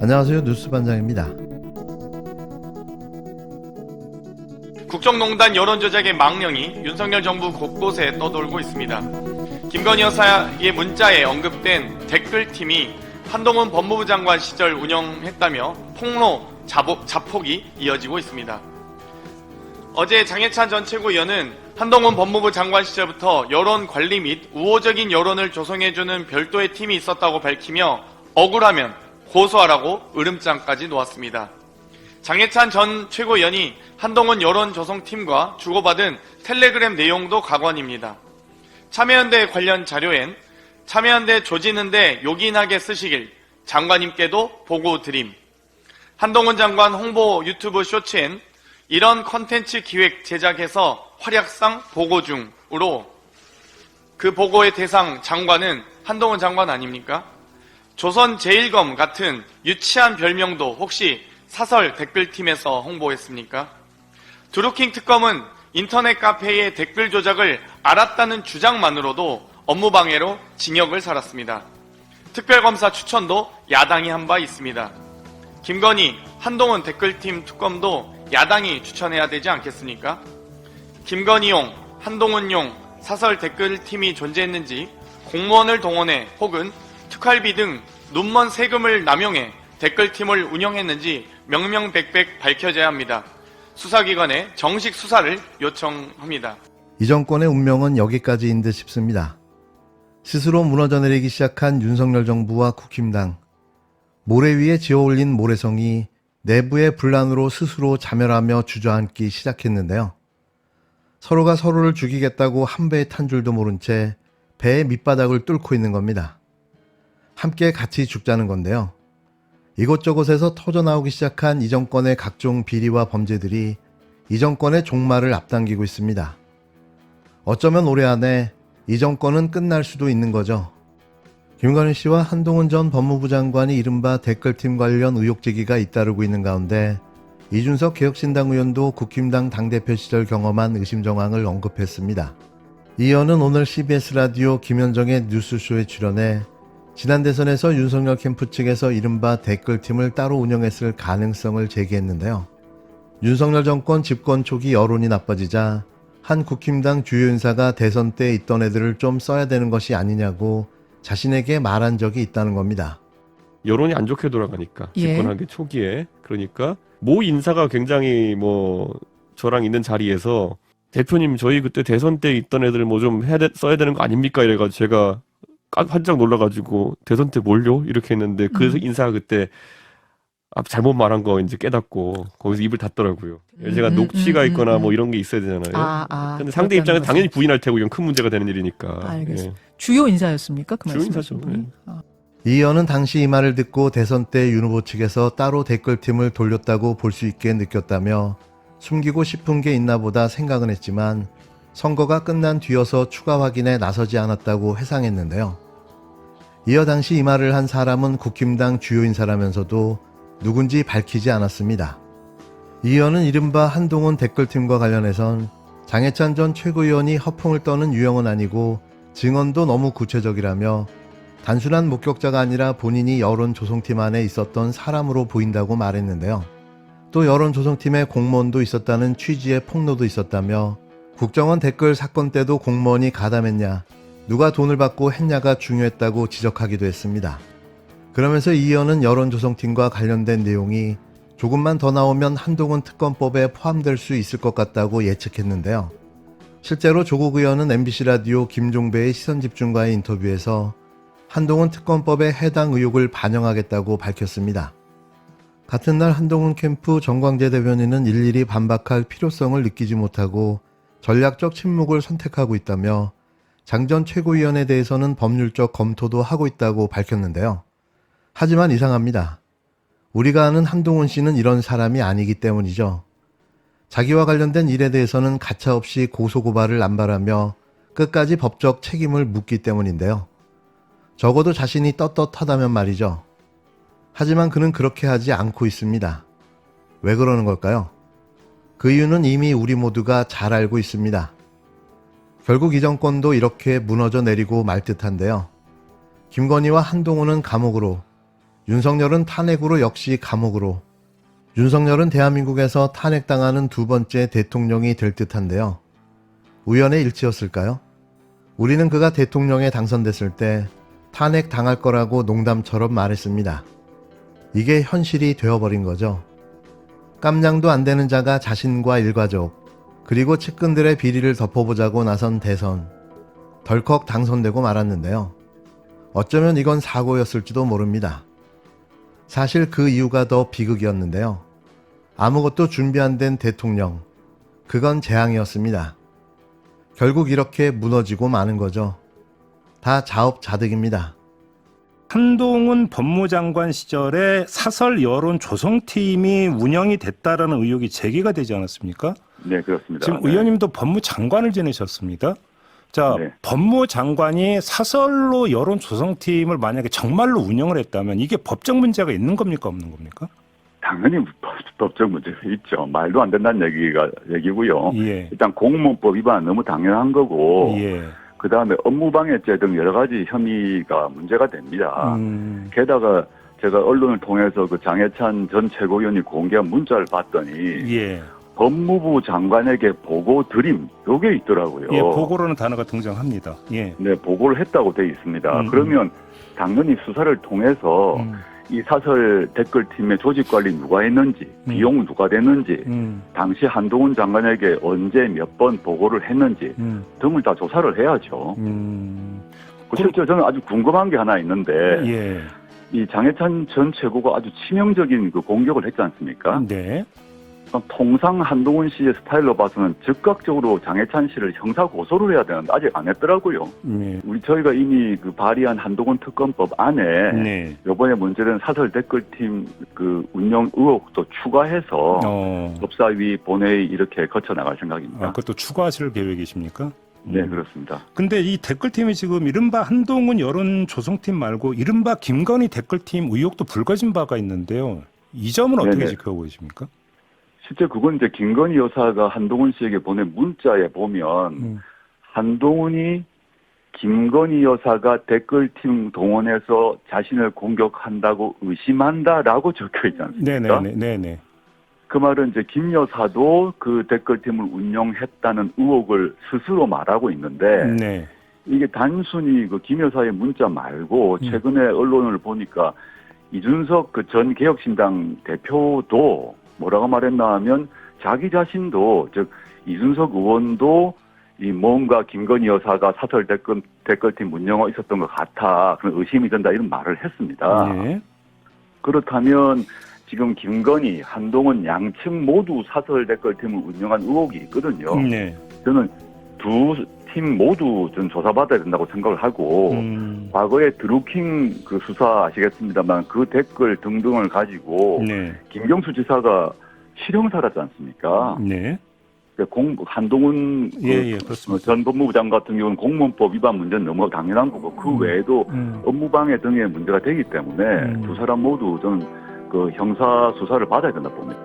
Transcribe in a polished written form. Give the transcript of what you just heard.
안녕하세요. 뉴스반장입니다. 국정농단 여론조작의 망령이 윤석열 정부 곳곳에 떠돌고 있습니다. 김건희 여사의 문자에 언급된 댓글팀이 한동훈 법무부 장관 시절 운영했다며 폭로 자폭이 이어지고 있습니다. 어제 장해찬 전 최고위원은 한동훈 법무부 장관 시절부터 여론 관리 및 우호적인 여론을 조성해주는 별도의 팀이 있었다고 밝히며 억울하면 고소하라고 으름장까지 놓았습니다. 장해찬 전 최고위원이 한동훈 여론조성팀과 주고받은 텔레그램 내용도 각원입니다. 참여연대 관련 자료엔 참여연대 조지는데 요긴하게 쓰시길 장관님께도 보고 드림. 한동훈 장관 홍보 유튜브 쇼츠엔 이런 컨텐츠 기획 제작해서 활약상 보고 중으로 그 보고의 대상 장관은 한동훈 장관 아닙니까? 조선 제1검 같은 유치한 별명도 혹시 사설 댓글팀에서 홍보했습니까? 드루킹 특검은 인터넷 카페의 댓글 조작을 알았다는 주장만으로도 업무방해로 징역을 살았습니다. 특별검사 추천도 야당이 한 바 있습니다. 김건희, 한동훈 댓글팀 특검도 야당이 추천해야 되지 않겠습니까? 김건희용, 한동훈용 사설 댓글팀이 존재했는지 공무원을 동원해 혹은 특활비 등 눈먼 세금을 남용해 댓글팀을 운영했는지 명명백백 밝혀져야 합니다. 수사기관에 정식 수사를 요청합니다. 이 정권의 운명은 여기까지인 듯 싶습니다. 스스로 무너져 내리기 시작한 윤석열 정부와 국힘당. 모래 위에 지어올린 모래성이 내부의 분란으로 스스로 자멸하며 주저앉기 시작했는데요. 서로가 서로를 죽이겠다고 한 배에 탄 줄도 모른 채 배의 밑바닥을 뚫고 있는 겁니다. 함께 같이 죽자는 건데요. 이곳저곳에서 터져나오기 시작한 이 정권의 각종 비리와 범죄들이 이 정권의 종말을 앞당기고 있습니다. 어쩌면 올해 안에 이 정권은 끝날 수도 있는 거죠. 김건희 씨와 한동훈 전 법무부 장관이 이른바 댓글팀 관련 의혹 제기가 잇따르고 있는 가운데 이준석 개혁신당 의원도 국힘당 당대표 시절 경험한 의심 정황을 언급했습니다. 이 의원은 오늘 CBS 라디오 김현정의 뉴스쇼에 출연해 지난 대선에서 윤석열 캠프 측에서 이른바 댓글팀을 따로 운영했을 가능성을 제기했는데요. 윤석열 정권 집권 초기 여론이 나빠지자 한 국힘당 주요 인사가 대선 때 있던 애들을 좀 써야 되는 것이 아니냐고 자신에게 말한 적이 있다는 겁니다. 여론이 안 좋게 돌아가니까 집권하기 초기에 그러니까 모 인사가 굉장히 저랑 있는 자리에서 대표님 저희 그때 대선 때 있던 애들 좀 써야 되는 거 아닙니까? 이래가지고 제가 한짝 놀라가지고 대선 때 뭘요? 이렇게 했는데 그 인사가 그때 잘못 말한 거 이제 깨닫고 거기서 입을 닫더라고요. 제가 녹취가 있거나 이런 게 있어야 되잖아요. 근데 상대 입장에서 당연히 부인할 테고 이건 큰 문제가 되는 일이니까. 알겠습니다. 예. 주요 인사였습니까? 그 주요 인사죠. 네. 이 의원은 당시 이 말을 듣고 대선 때 윤 후보 측에서 따로 댓글팀을 돌렸다고 볼 수 있게 느꼈다며 숨기고 싶은 게 있나 보다 생각은 했지만 선거가 끝난 뒤여서 추가 확인에 나서지 않았다고 회상했는데요. 이어 당시 이 말을 한 사람은 국힘당 주요 인사라면서도 누군지 밝히지 않았습니다. 이 의원은 이른바 한동훈 댓글팀과 관련해선 장해찬 전 최고위원이 허풍을 떠는 유형은 아니고 증언도 너무 구체적이라며 단순한 목격자가 아니라 본인이 여론조성팀 안에 있었던 사람으로 보인다고 말했는데요. 또 여론조성팀에 공무원도 있었다는 취지의 폭로도 있었다며 국정원 댓글 사건 때도 공무원이 가담했냐, 누가 돈을 받고 했냐가 중요했다고 지적하기도 했습니다. 그러면서 이 의원은 여론조성팀과 관련된 내용이 조금만 더 나오면 한동훈 특검법에 포함될 수 있을 것 같다고 예측했는데요. 실제로 조국 의원은 MBC 라디오 김종배의 시선집중과의 인터뷰에서 한동훈 특검법에 해당 의혹을 반영하겠다고 밝혔습니다. 같은 날 한동훈 캠프 정광재 대변인은 일일이 반박할 필요성을 느끼지 못하고 전략적 침묵을 선택하고 있다며 장 전 최고위원에 대해서는 법률적 검토도 하고 있다고 밝혔는데요. 하지만 이상합니다. 우리가 아는 한동훈 씨는 이런 사람이 아니기 때문이죠. 자기와 관련된 일에 대해서는 가차없이 고소고발을 남발하며 끝까지 법적 책임을 묻기 때문인데요. 적어도 자신이 떳떳하다면 말이죠. 하지만 그는 그렇게 하지 않고 있습니다. 왜 그러는 걸까요? 그 이유는 이미 우리 모두가 잘 알고 있습니다. 결국 이 정권도 이렇게 무너져 내리고 말 듯한데요. 김건희와 한동훈은 감옥으로, 윤석열은 탄핵으로 역시 감옥으로. 윤석열은 대한민국에서 탄핵당하는 두 번째 대통령이 될 듯한데요. 우연의 일치였을까요? 우리는 그가 대통령에 당선됐을 때 탄핵 당할 거라고 농담처럼 말했습니다. 이게 현실이 되어버린 거죠. 깜냥도 안 되는 자가 자신과 일가족, 그리고 측근들의 비리를 덮어보자고 나선 대선. 덜컥 당선되고 말았는데요. 어쩌면 이건 사고였을지도 모릅니다. 사실 그 이유가 더 비극이었는데요. 아무것도 준비 안 된 대통령. 그건 재앙이었습니다. 결국 이렇게 무너지고 마는 거죠. 다 자업자득입니다. 한동훈 법무장관 시절에 사설 여론 조성팀이 운영이 됐다라는 의혹이 제기가 되지 않았습니까? 네, 그렇습니다. 지금 네. 의원님도 법무장관을 지내셨습니다. 자, 네. 법무장관이 사설로 여론 조성팀을 만약에 정말로 운영을 했다면 이게 법적 문제가 있는 겁니까, 없는 겁니까? 당연히 법적 문제가 있죠. 말도 안 된다는 얘기고요. 예. 일단 공무원법 위반은 너무 당연한 거고, 예. 그 다음에 업무방해죄 등 여러 가지 혐의가 문제가 됩니다. 게다가 제가 언론을 통해서 그 장해찬 전 최고위원이 공개한 문자를 봤더니 예. 법무부 장관에게 보고 드림 요게 있더라고요. 예, 보고로는 단어가 등장합니다. 예. 네, 보고를 했다고 돼 있습니다. 그러면 당연히 수사를 통해서 이 사설 댓글팀의 조직관리 누가 했는지, 비용 누가 됐는지, 당시 한동훈 장관에게 언제 몇 번 보고를 했는지 등을 다 조사를 해야죠. 실제로 저는 아주 궁금한 게 하나 있는데 예. 이 장해찬 전 최고가 아주 치명적인 그 공격을 했지 않습니까? 네. 통상 한동훈 씨의 스타일로 봐서는 즉각적으로 장해찬 씨를 형사 고소를 해야 되는데 아직 안 했더라고요. 네. 저희가 이미 그 발의한 한동훈 특검법 안에 네. 이번에 문제된 사설 댓글팀 그 운영 의혹도 추가해서 법사위 본회의 이렇게 거쳐 나갈 생각입니다. 아, 그것도 추가하실 계획이십니까? 네, 그렇습니다. 근데 이 댓글팀이 지금 이른바 한동훈 여론 조성팀 말고 이른바 김건희 댓글팀 의혹도 불거진 바가 있는데요. 이 점은 어떻게 네네. 지켜보고 계십니까? 실제 그건 이제 김건희 여사가 한동훈 씨에게 보낸 문자에 보면 한동훈이 김건희 여사가 댓글팀 동원해서 자신을 공격한다고 의심한다라고 적혀 있지 않습니까? 네네. 그 말은 이제 김 여사도 그 댓글팀을 운영했다는 의혹을 스스로 말하고 있는데 네. 이게 단순히 그 김 여사의 문자 말고 최근에 언론을 보니까 이준석 그 전 개혁신당 대표도 뭐라고 말했나 하면 자기 자신도 즉 이준석 의원도 이 뭔가 김건희 여사가 사설 댓글팀 운영에 있었던 것 같아 그런 의심이 든다 이런 말을 했습니다. 네. 그렇다면 지금 김건희, 한동훈 양측 모두 사설 댓글팀을 운영한 의혹이 있거든요. 네. 저는 두 팀 모두 좀 조사받아야 된다고 생각을 하고 과거에 드루킹 그 수사 아시겠습니다만 그 댓글 등등을 가지고 네. 김경수 지사가 실형 살았지 않습니까? 네. 한동훈 예, 그렇습니다. 전 법무부 장관 같은 경우는 공무원법 위반 문제는 너무 당연한 거고 그 외에도 업무방해 등의 문제가 되기 때문에 두 사람 모두 저는 그 형사 수사를 받아야 된다 봅니다.